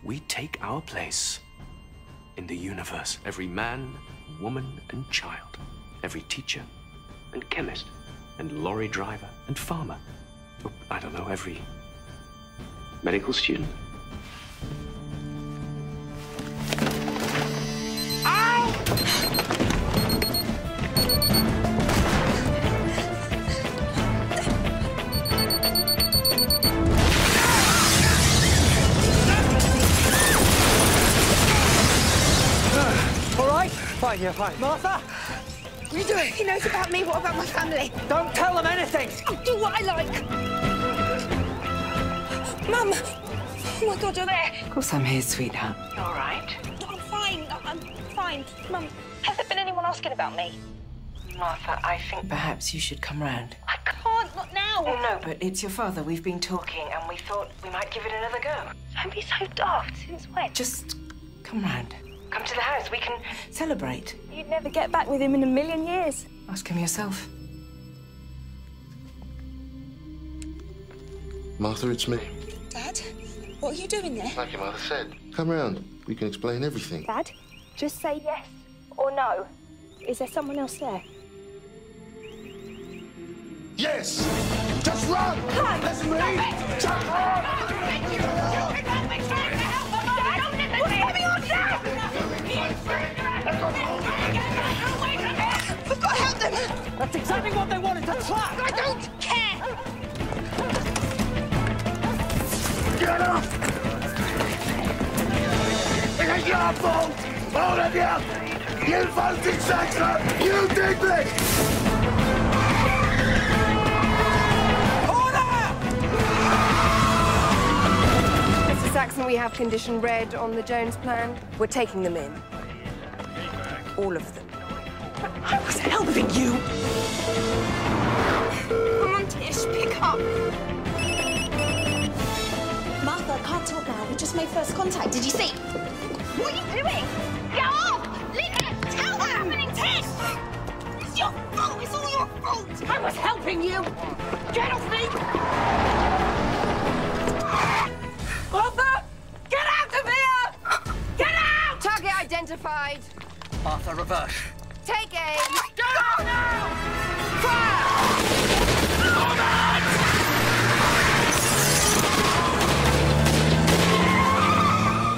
we take our place in the universe. Every man, woman, and child. Every teacher and chemist and lorry driver and farmer. Oh, I don't know, every medical student. Fine, you're fine. Martha? What are you doing? He knows about me. What about my family? Don't tell them anything! I'll do what I like. Mum! Oh, my God, you're there. Of course I'm here, sweetheart. You all right? No, I'm fine. I'm fine. Mum, has there been anyone asking about me? Martha, I think perhaps you should come round. I can't, not now. No, but it's your father. We've been talking and we thought we might give it another go. Don't be so daft. Since when? Just come round. Come to the house. We can celebrate. You'd never get back with him in a million years. Ask him yourself. Martha, it's me. Dad, what are you doing there? Like your mother said. Come round. We can explain everything. Dad, just say yes or no. Is there someone else there? Yes! Just run! Hi! That's me! Just run! What's going on now? We've got to help them! That's exactly what they wanted, to trap! I don't care! Get up! It ain't your fault! All of you! You voted Saxon! You did this! Mr. Saxon, we have condition red on the Jones plan. We're taking them in. All of them. I was helping you! Come on, Tish, pick up. Martha, I can't talk now. We just made first contact. Did you see? What are you doing? Get off! Linda, tell what's happening, Tish! It's your fault. It's all your fault. I was helping you. Get off me! Martha! Get out of here! Get out! Target identified. Martha, reverse. Take aim. Go now! Fire!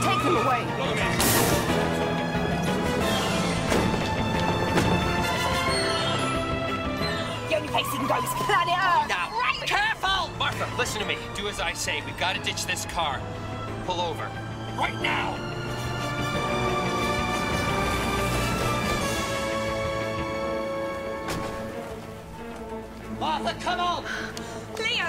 Take them away. The only place you can go is planet Earth. Now, Right. careful! Martha, listen to me. Do as I say. We've got to ditch this car. Pull over. Right now! Martha, come on! Leo!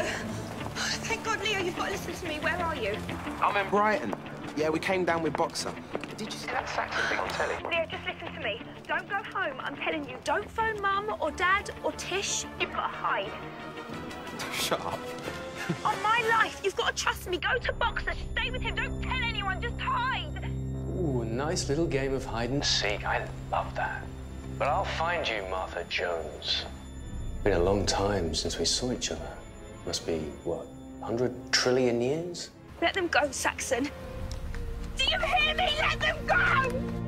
Thank God, Leo, you've got to listen to me. Where are you? I'm in Brighton. Yeah, we came down with Boxer. Did you see that Saxon thing on telly? Leo, just listen to me. Don't go home. I'm telling you, don't phone Mum or Dad or Tish. You've got to hide. Shut up. On my life, you've got to trust me. Go to Boxer. Stay with him. Don't tell anyone. Just hide. Ooh, a nice little game of hide and seek. I love that. But I'll find you, Martha Jones. Been a long time since we saw each other. Must be, what, 100 trillion years? Let them go, Saxon. Do you hear me? Let them go!